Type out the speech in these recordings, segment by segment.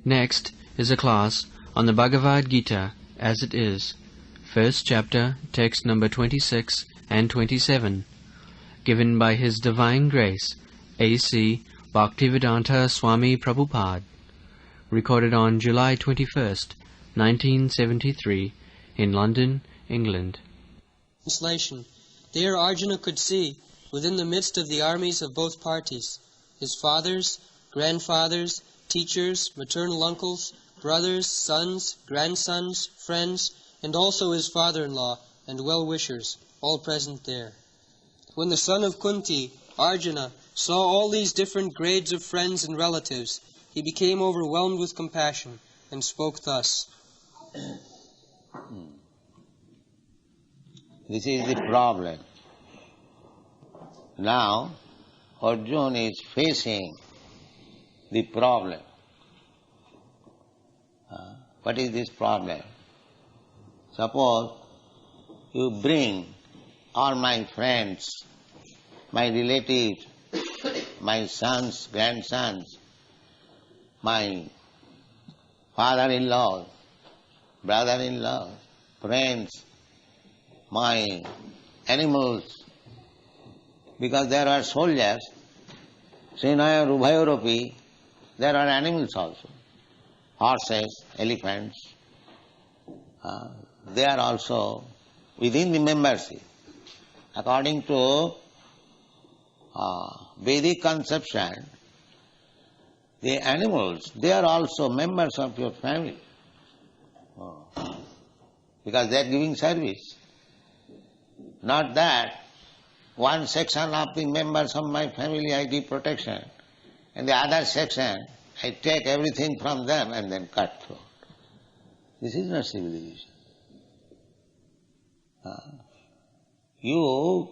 Next is a class on the Bhagavad Gita as it is, first chapter, text number 26 and 27, given by His Divine Grace, A.C. Bhaktivedanta Swami Prabhupada, recorded on July 21st, 1973, in London, England. Translation. There Arjuna could see, within the midst of the armies of both parties, his fathers, grandfathers, teachers, maternal uncles, brothers, sons, grandsons, friends, and also his father-in-law and well-wishers, all present there. When the son of Kunti, Arjuna, saw all these different grades of friends and relatives, he became overwhelmed with compassion and spoke thus. This is the problem. Now, Arjuna is facing the problem. What is this problem? Suppose you bring all my friends, my relatives, my sons, grandsons, my father-in-law, brother-in-law, friends, my animals, because there are soldiers, Senaya Rubhayoropi, there are animals also, horses, elephants, they are also within the membership. According to Vedic conception, the animals, they are also members of your family, because they are giving service. Not that one section of the members of my family I give protection, and the other section I take everything from them and then cut throat. This is not civilization. You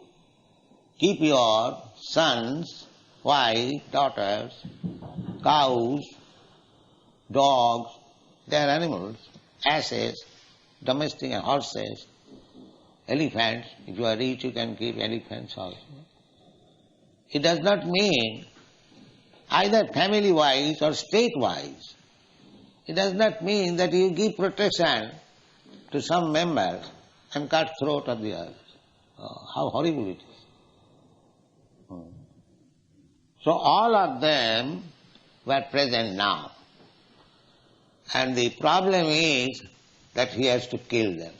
keep your sons, wife, daughters, cows, dogs, they are animals, asses, domestic horses, elephants. If you are rich, you can keep elephants also. It does not mean either family-wise or state-wise. It does not mean that you give protection to some members and cut throat of the others. How horrible it is. So all of them were present now. And the problem is that he has to kill them.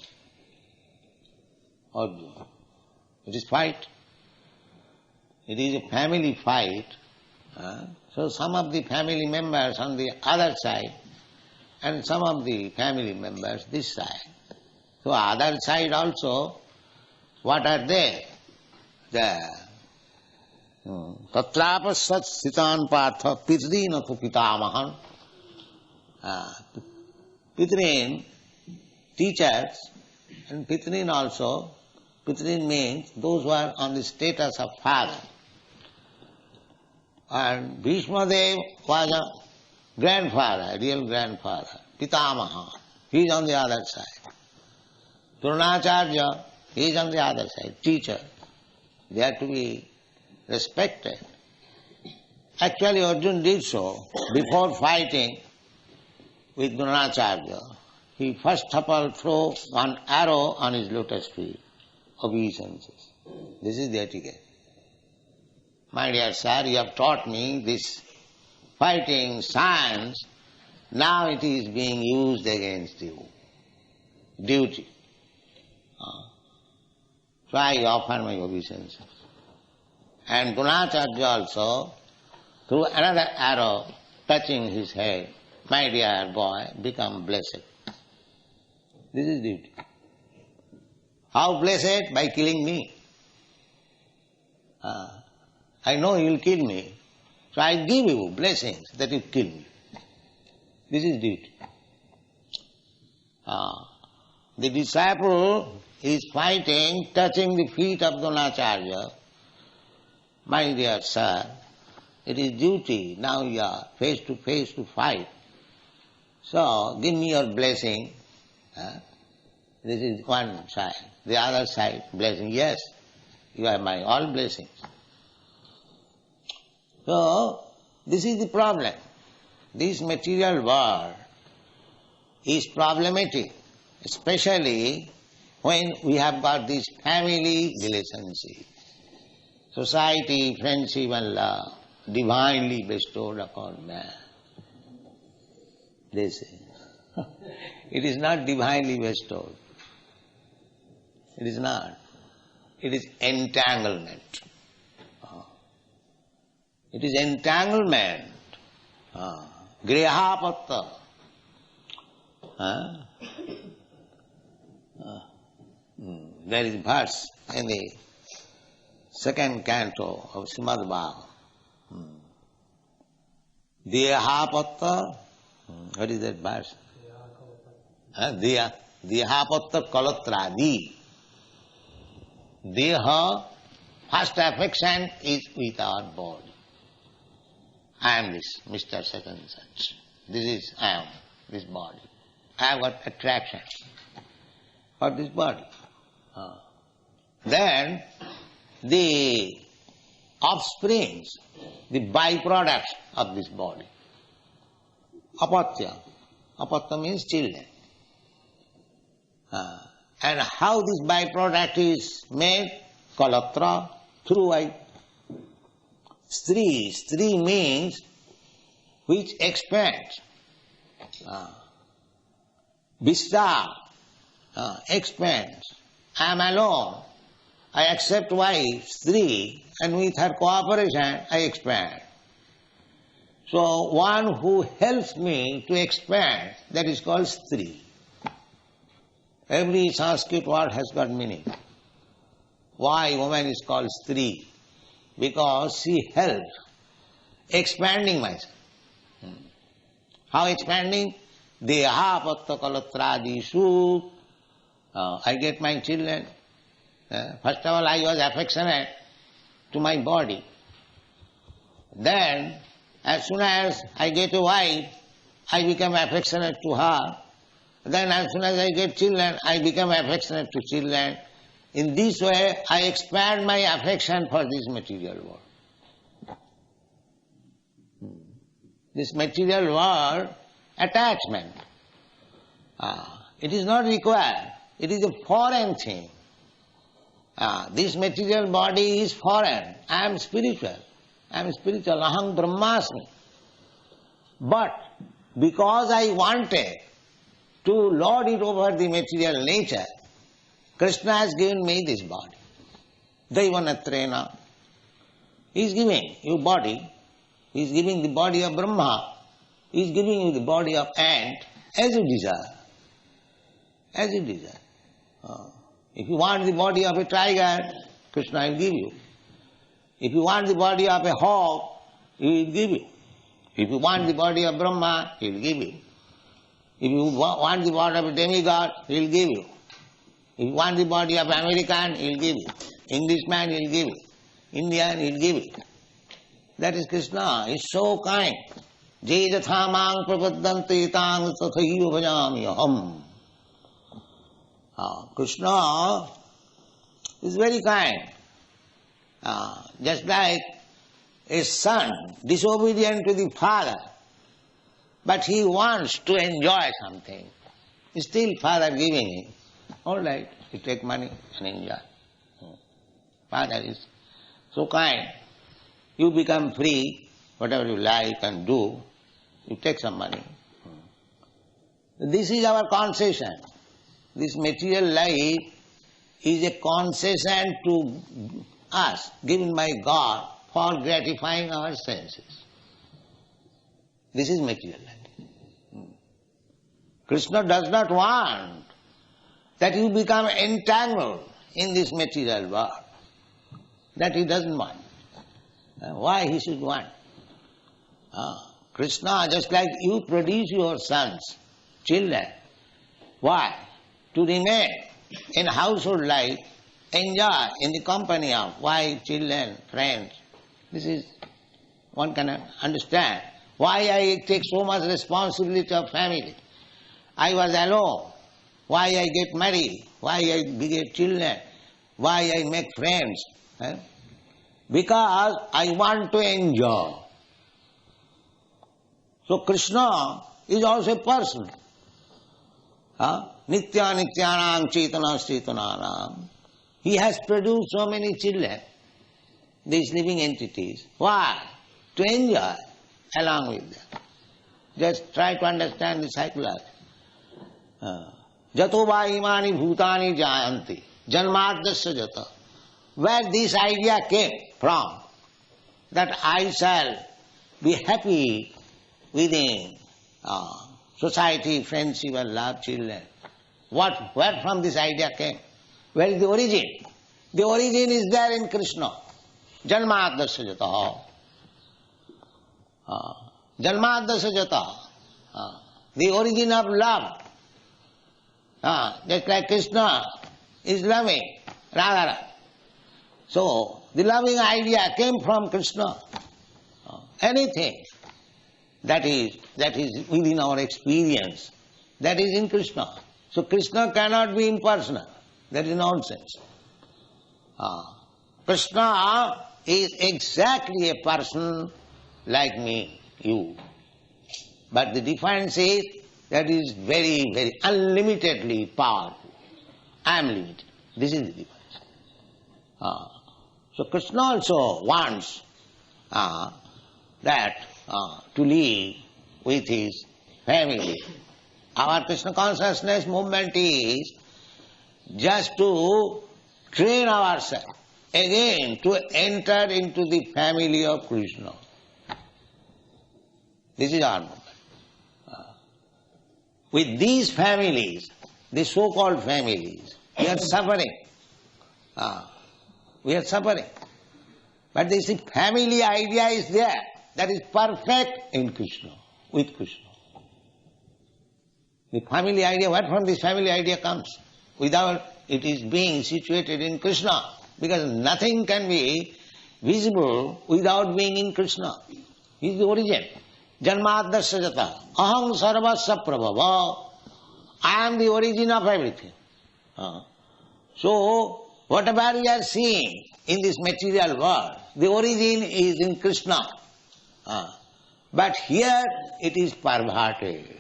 It is fight. It is a family fight. So some of the family members on the other side and some of the family members this side. So other side also, what are they? Tatrapasat sitan partha pitrin athu pitamahan. Pitrin, teachers, and pitrin also. Pitrin means those who are on the status of father. And Bhishmadev was a grandfather, a real grandfather, Pitamaha. He is on the other side. Dronacharya, he is on the other side, teacher. They are to be respected. Actually, Arjuna did so. Before fighting with Dronacharya, he first of all threw one arrow on his lotus feet. Obeisances. This is the etiquette. My dear sir, you have taught me this fighting science, now it is being used against you. Duty. So I offer my obeisances. And Gunacharya also threw another arrow touching his head. My dear boy, become blessed. This is duty. How blessed? By killing me. I know you will kill me, so I give you blessings that you kill me. This is duty. The disciple is fighting, touching the feet of Dronacharya. My dear sir, it is duty. Now you are face to fight. So give me your blessing. This is one side. The other side, blessing. Yes, you are my all blessings. So, this is the problem. this material world is problematic, especially when we have got this family relationship. Society, friendship and love, divinely bestowed upon man. They say. It is not divinely bestowed. It is not. It is entanglement. It is entanglement. Grihapatta. There is verse in the second canto of Srimad Bhagavatam. Dehapatta. What is that verse? Dehapatta kalatradi. Deha, first affection is with our body. I am this, Mr. Such and such. This is I am, this body. I have got attraction for this body. Then the offsprings, the byproducts of this body. Apatya. Apatya means children. And how this byproduct is made? Kalatra, through wife. Stri. Stri means which expands. Vistar, expands. I am alone. I accept wife, Stri, and with her cooperation I expand. So one who helps me to expand, that is called Stri. Every Sanskrit word has got meaning. Why woman is called Stri? Because she helps expanding myself. How expanding? Dehapatta kalatradisu. I get my children. First of all, I was affectionate to my body. Then, as soon as I get a wife, I become affectionate to her. Then as soon as I get children, I become affectionate to children. In this way, I expand my affection for this material world. This material world, attachment. It is not required. It is a foreign thing. This material body is foreign. I am spiritual. Aham brahmasmi. But because I wanted to lord it over the material nature, Krishna has given me this body. Daivanatrena. He is giving you body. He is giving the body of Brahma. He is giving you the body of ant as you desire. As you desire. If you want the body of a tiger, Krishna will give you. If you want the body of a hawk, he will give you. If you want the body of Brahma, he will give you. If you want the body of a demigod, he will give you. If you want the body of American, he will give you. Englishman, he will give you. Indian, he will give you. That is Krishna. He is so kind. Je jathamang prapadanti tang tathaiva bhajami aham. Krishna is very kind. Just like a son disobedient to the father, but he wants to enjoy something. Still father giving him. All right, you take money and enjoy. Father is so kind. You become free, whatever you like and do, you take some money. This is our concession. This material life is a concession to us, given by God for gratifying our senses. This is material life. Krishna does not want that you become entangled in this material world. That he doesn't want. Why he should want? Krishna, just like you produce your sons, children. Why? To remain in household life, enjoy in the company of wife, children, friends. This is, one can understand. Why I take so much responsibility of family? I was alone. Why I get married? Why I get children? Why I make friends? Because I want to enjoy. So Krishna is also a person. Nitya nityanam chetana chetananam. He has produced so many children, these living entities. Why? To enjoy along with them. Just try to understand the psychology. Jato va imani bhutani jayanti. Janmadasya jata. Where this idea came from, that I shall be happy within society, friendship and love children. Where from this idea came? Where is the origin? The origin is there in Krishna. Janmadasya jata. Janmadasya jata. The origin of love. Just like Krishna is loving Radha. So, the loving idea came from Krishna. Anything that is within our experience, that is in Krishna. So Krishna cannot be impersonal. That is nonsense. Krishna is exactly a person like me, you. But the difference is that is very, very unlimitedly powerful. I am limited. This is the difference. So Krishna also wants that to live with his family. Our Krishna consciousness movement is just to train ourselves again to enter into the family of Krishna. This is our movement. With these families, the so-called families, we are suffering. We are suffering. But this family idea is there. That is perfect in Krishna, with Krishna. The family idea, where from this family idea comes? Without it is being situated in Krishna. Because nothing can be visible without being in Krishna. He is the origin. Janmadasya jata. Aham sarvasya prabhava. I am the origin of everything. So, whatever we are seeing in this material world, the origin is in Krishna. But here it is perverted.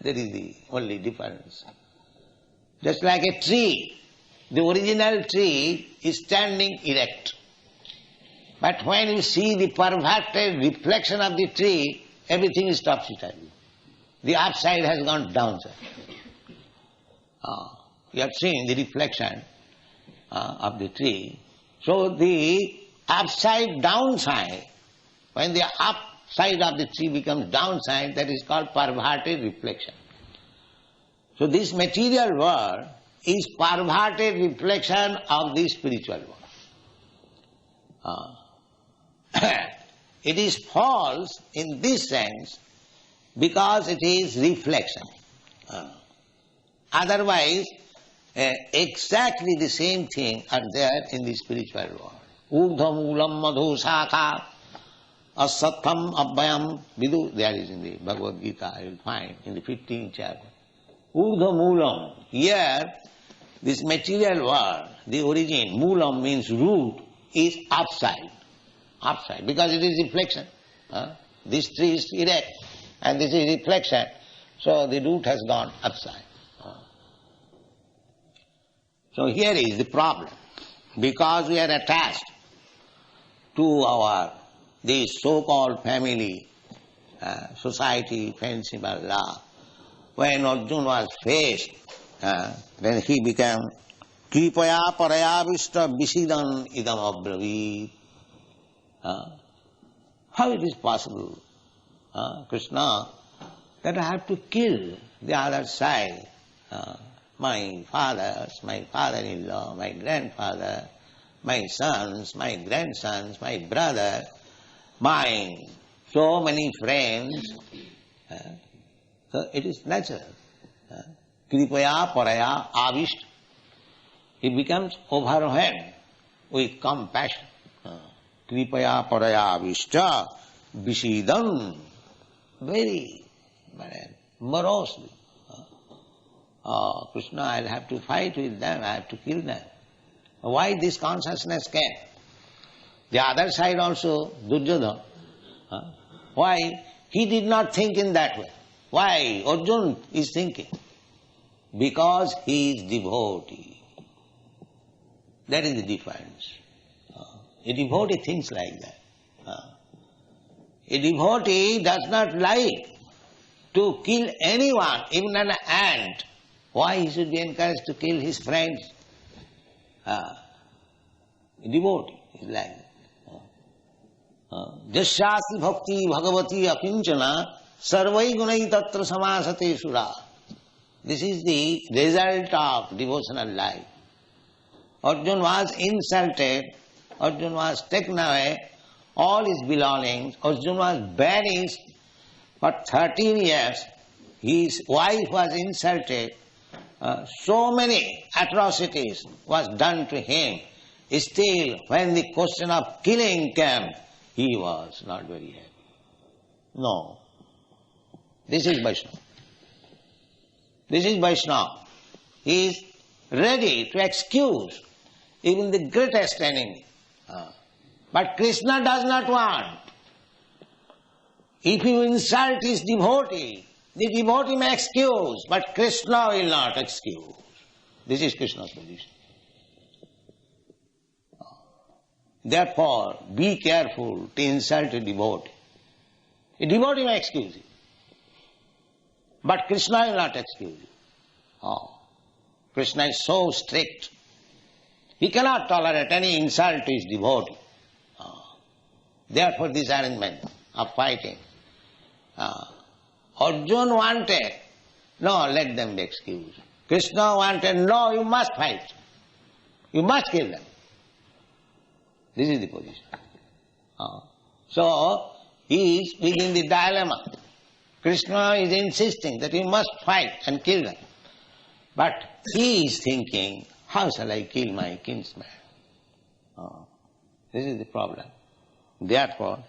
That is the only difference. Just like a tree, the original tree is standing erect. But when you see the perverted reflection of the tree, everything is topsy-turvy. The upside has gone downside. You have seen the reflection of the tree. So the upside downside, when the upside of the tree becomes downside, that is called perverted reflection. So this material world is perverted reflection of the spiritual world. It is false in this sense because it is reflection. Otherwise, exactly the same thing are there in the spiritual world. Urdhva moolam madhu shakha asatham abhayam vidu. There is in the Bhagavad Gita, you will find in the 15th chapter. Urdhva moolam. Here, this material world, the origin, moolam means root, is upside. Upside, because it is reflection. This tree is erect and this is reflection, so the root has gone upside. So here is the problem. Because we are attached to this so-called family, society, friendship and love, when Arjuna was faced, then he became Kripaya paraya vishta visidan idam abravit. How it is possible, Krishna, that I have to kill the other side, my fathers, my father-in-law, my grandfather, my sons, my grandsons, my brother, my so many friends. So it is natural. Kripaya paraya avishta. He becomes overwhelmed with compassion. Kripaya paraya avishta visidam. Very morosely. Krishna, I'll have to fight with them, I have to kill them. Why this consciousness came? The other side also, Duryodhana. Why? He did not think in that way. Why Arjuna is thinking? Because he is devotee. That is the difference. A devotee thinks like that. A devotee does not like to kill anyone, even an ant. Why he should be encouraged to kill his friends? A devotee is like that. Jasyasi bhakti bhagavati akinchana sarvai gunai tatra samasate sura. This is the result of devotional life. Arjuna was insulted, Arjuna was taken away, all his belongings, Arjuna was banished for 13 years, his wife was insulted, so many atrocities was done to him. Still, when the question of killing came, he was not very happy. No. This is Vaishnava. This is Vaishnava. He is ready to excuse even the greatest enemy. But Krishna does not want. If you insult his devotee, the devotee may excuse, but Krishna will not excuse. This is Krishna's position. Therefore, be careful to insult a devotee. A devotee may excuse you, but Krishna will not excuse you. Krishna is so strict. He cannot tolerate any insult to his devotee. Therefore, this arrangement of fighting. Arjuna wanted, no, let them be excused. Krishna wanted, no, you must fight. You must kill them. This is the position. So, he is within the dilemma. Krishna is insisting that you must fight and kill them. But he is thinking, how shall I kill my kinsman? This is the problem. Therefore,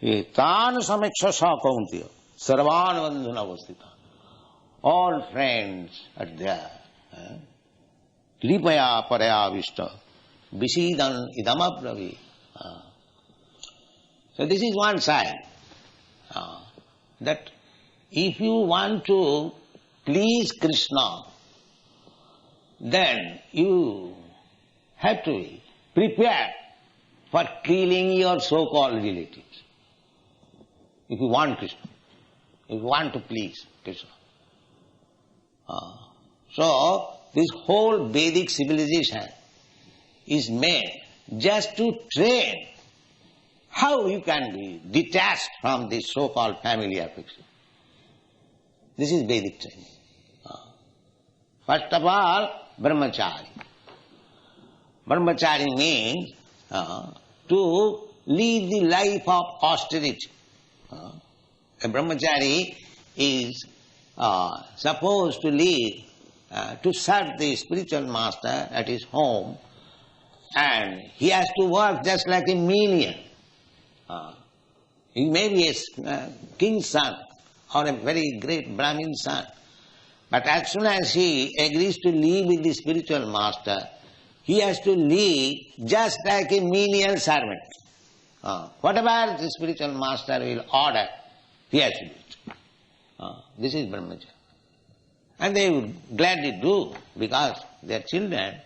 Tan samiksha sa kauntiya sarvan bandhuna avastita. All friends are there. Kripaya paraya vishta visidan idamabravi. So this is one side. That if you want to please Krishna, then you have to be prepared for killing your so-called relatives. If you want Krishna, if you want to please Krishna. So, this whole Vedic civilization is made just to train how you can be detached from this so-called family affection. This is Vedic training. First of all, brahmachari. Brahmachari means to lead the life of austerity. A brahmachari is supposed to lead, to serve the spiritual master at his home, and he has to work just like a menial. He may be a king's son or a very great Brahmin son, but as soon as he agrees to live with the spiritual master, he has to live just like a menial servant. Whatever the spiritual master will order, he has to do it. This is brahmacharya. And they would gladly do, because their children,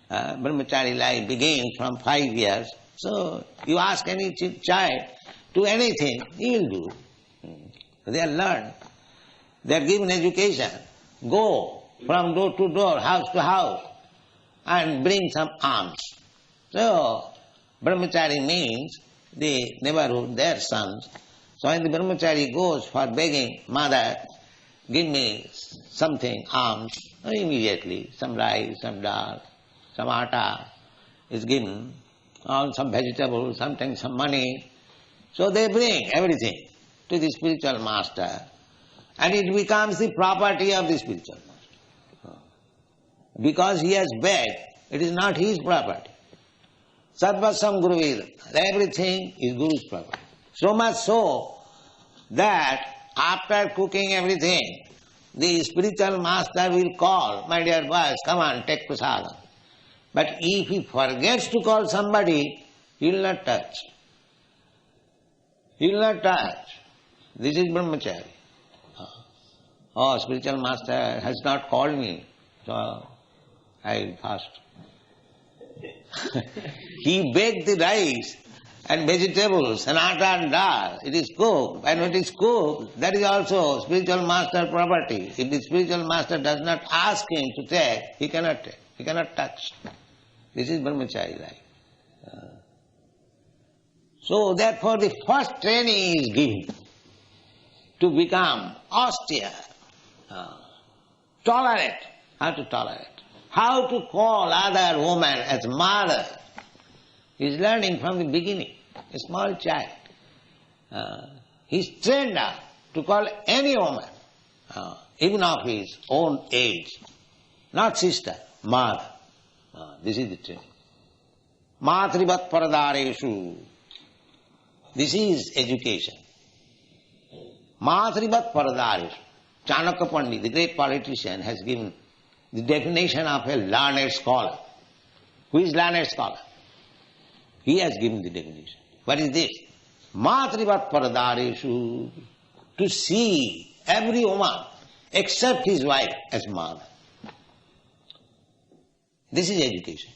brahmachari life begins from 5 years. So you ask any child to anything, he will do. They are learned. They are given education. Go from door to door, house to house, and bring some alms. So, brahmachari means the neighborhood, their sons. So when the brahmachari goes for begging, mother, give me something, alms, immediately, some rice, some dal, some atta is given, or some vegetables, sometimes some money. So they bring everything to the spiritual master, and it becomes the property of the spiritual master. Because he has begged, it is not his property. Sarvasam Guru, everything is Guru's property. So much so that after cooking everything, the spiritual master will call, my dear boys, come on, take prasadam. But if he forgets to call somebody, he will not touch. He will not touch. This is brahmachari. Oh, spiritual master has not called me, so I fast. He baked the rice and vegetables and atta and dal. It is cooked. And when it is cooked, that is also spiritual master property. If the spiritual master does not ask him to take, he cannot take. He cannot touch. This is brahmachari life. So therefore the first training is given to become austere, tolerate. How to tolerate? How to call other woman as mother. He is learning from the beginning, a small child. He is trained up to call any woman, even of his own age, not sister, mother. This is the training. Matrivat paradareshu. This is education. Matrivat paradareshu. Chanakya Pandit, the great politician, has given the definition of a learned scholar. Who is learned scholar? He has given the definition. What is this? Matrivat paradareshu. To see every woman except his wife as mother. This is education.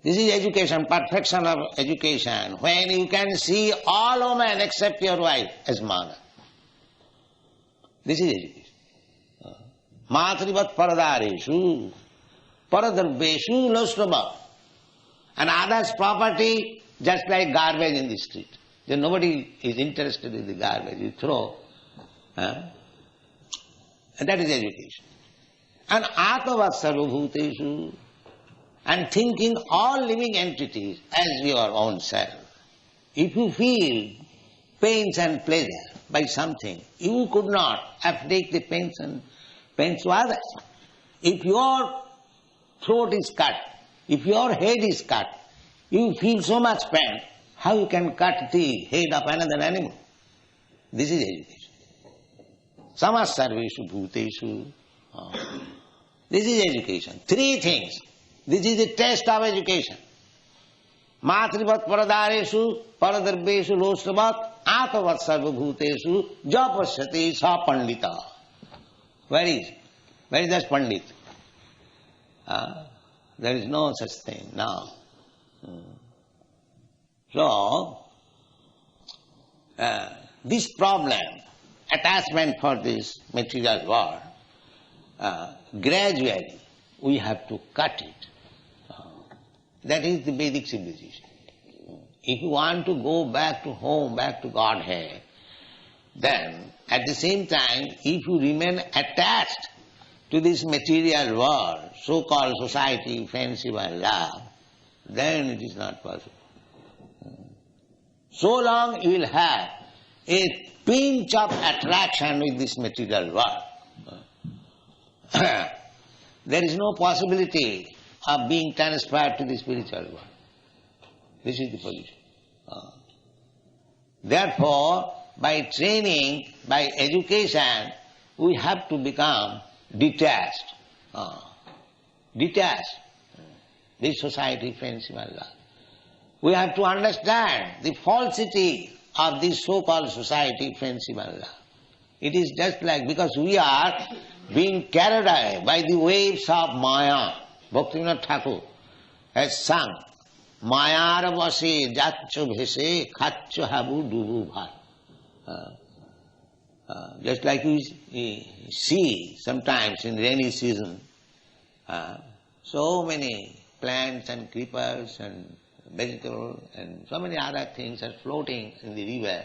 This is education, perfection of education, when you can see all women except your wife as mother. This is education. Matrivat paradareshu, paradarbeshu loshrava. And others' property, just like garbage in the street. Then nobody is interested in the garbage. You throw. And that is education. And atmavat sarvabhuteshu. And thinking all living entities as your own self. If you feel pains and pleasure by something, you could not afflict the pains to others. If your throat is cut, if your head is cut, you feel so much pain, how you can cut the head of another animal? This is education. Samas sarveshu bhuteshu. This is education. Three things. This is the test of education. Matrivat paradareshu, paradarbeshu losravat, atavat sarvabhuteshu, japasyati sa pandita. Where is that pandit? There is no such thing now. So, this problem, attachment for this material world, gradually we have to cut it. That is the Vedic civilization. If you want to go back to home, back to Godhead, then at the same time, if you remain attached to this material world, so-called society, friendship and love, then it is not possible. So long you will have a pinch of attraction with this material world. There is no possibility of being transferred to the spiritual world. This is the position. Therefore, by training, by education, we have to become detached. Detached. This society, friendship and love. We have to understand the falsity of this so-called society, friendship and love. It is just like, because we are being carried away by the waves of Maya. Bhaktivedanta Thakur has sung, Mayar vase jaccho bhese khacho habu dubu bhat. Just like we see sometimes in rainy season, so many plants and creepers and vegetables and so many other things are floating in the river,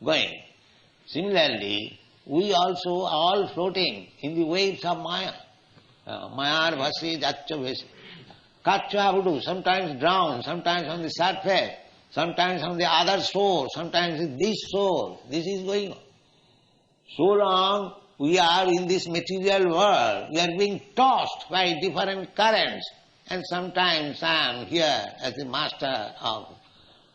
going. Similarly, we also are all floating in the waves of Maya. Mayar bhasi jaccho bhese. Kacho habudu, sometimes drown, sometimes on the surface, sometimes on the other shore, sometimes in this shore. This is going on. So long we are in this material world, we are being tossed by different currents, and sometimes I am here as the master of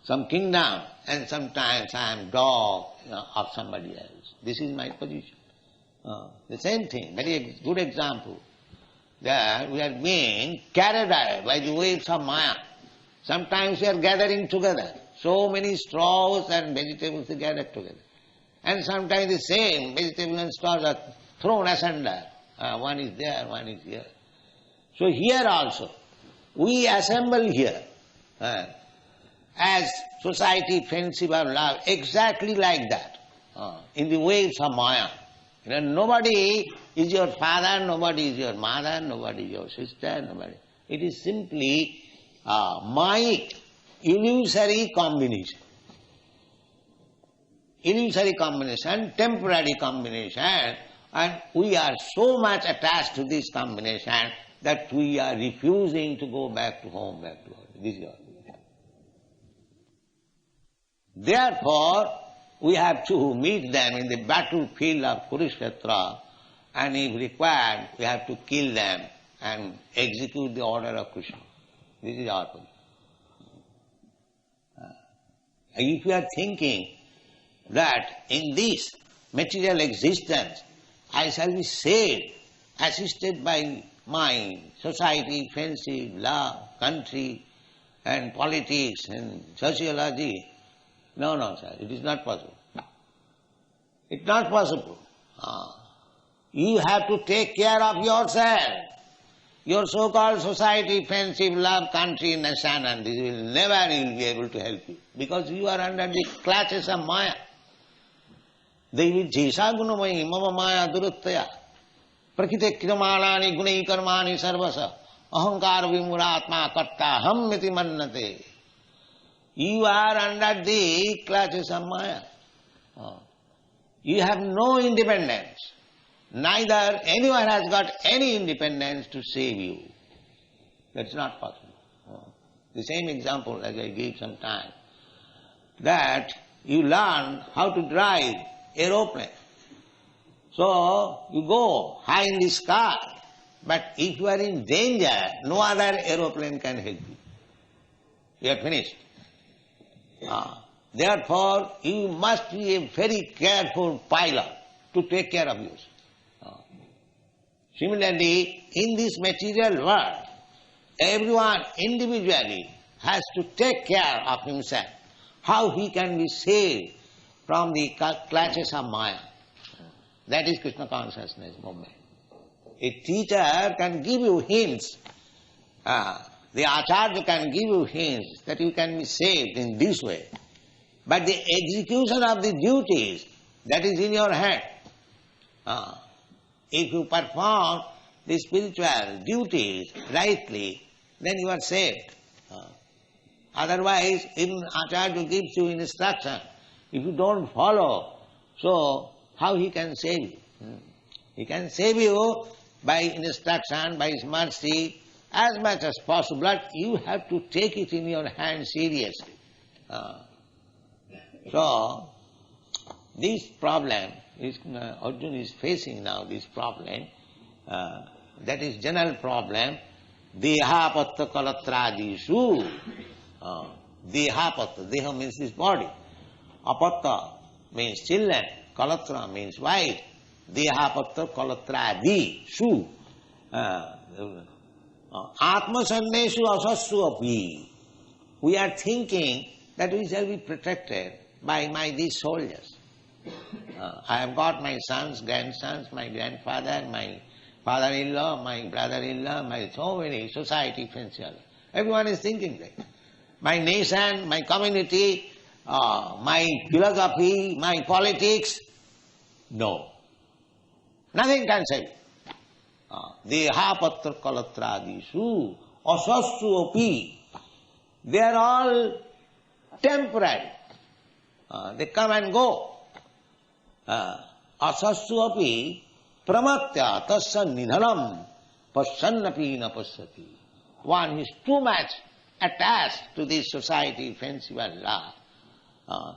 some kingdom, and sometimes I am dog of somebody else. This is my position. The same thing, very good example. That we are being carried away by the waves of Maya. Sometimes we are gathering together, so many straws and vegetables are gathered together. And sometimes the same vegetables and straws are thrown asunder. One is there, one is here. So here also, we assemble here as society, friendship and love, exactly like that, in the waves of Maya. Nobody is your father, nobody is your mother, nobody is your sister, nobody. It is simply Mayic, illusory combination. Illusory combination, temporary combination, and we are so much attached to this combination that we are refusing to go back to home, back to home. This is all. Therefore, we have to meet them in the battlefield of Kurukshetra, and if required, we have to kill them and execute the order of Krishna. This is our position. If you are thinking that in this material existence I shall be saved, assisted by my society, friendship, love, country, and politics and sociology, no, sir, it is not possible. It's not possible. You have to take care of yourself. Your so-called society, friendship, love, country, nation, and this will never be able to help you, because you are under the clutches of Maya. Devi jesa gunamayi mama maya duruttaya prakite krimalani gunai karmani sarvasa ahankar vimuratma karta ham miti mannate. You are under the clutches of Maya. You have no independence. Neither anyone has got any independence to save you. That's not possible. The same example as I gave some time, that you learn how to drive aeroplane. So you go high in the sky, but if you are in danger, no other aeroplane can help you. You are finished. Therefore, you must be a very careful pilot to take care of yourself. Similarly, in this material world, everyone individually has to take care of himself, how he can be saved from the clutches of Maya. That is Krishna consciousness movement. A teacher can give you hints, the Acharya can give you hints that you can be saved in this way. But the execution of the duties, that is in your hand. If you perform the spiritual duties rightly, then you are saved. Otherwise, even Acharya gives you instruction. If you don't follow, so how he can save you? He can save you by instruction, by his mercy, as much as possible, but you have to take it in your hand seriously. So, this problem, Arjuna is facing now this problem, that is general problem, dehapatta kalatradisu. Dehapatta, deha means this body. Apatta means children, kalatra means wife. Dehapatta kalatradisu. Atmasannesu asassu api. We are thinking that we shall be protected by these soldiers. I have got my sons, grandsons, my grandfather, my father-in-law, my brother-in-law, my so many society friends. Everyone is thinking that. My nation, my community, my philosophy, my politics, no. Nothing can save it. Dehapatra kalatradisu asassu api. They are all temporary. They come and go. Asassu api pramatya tasya nidhanam pasyannapi na pasyati. One is too much attached to this society, friendship and love.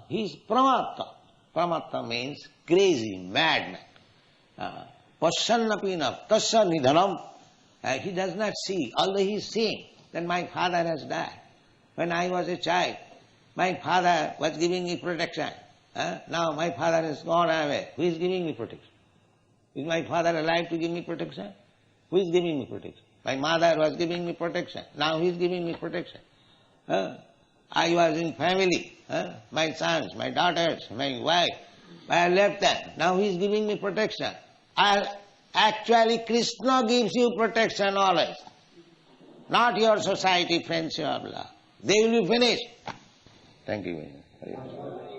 He is pramatya. Pramatya means crazy, madman. Pasyannapi na tasya nidhanam. He does not see, although he is seeing that my father has died. When I was a child, my father was giving me protection. Now my father has gone away. Who is giving me protection? Is my father alive to give me protection? Who is giving me protection? My mother was giving me protection. Now he is giving me protection. I was in family, my sons, my daughters, my wife. I left them. Now he is giving me protection. Actually, Krishna gives you protection always. Not your society, friends you have loved. They will be finished. Thank you very much.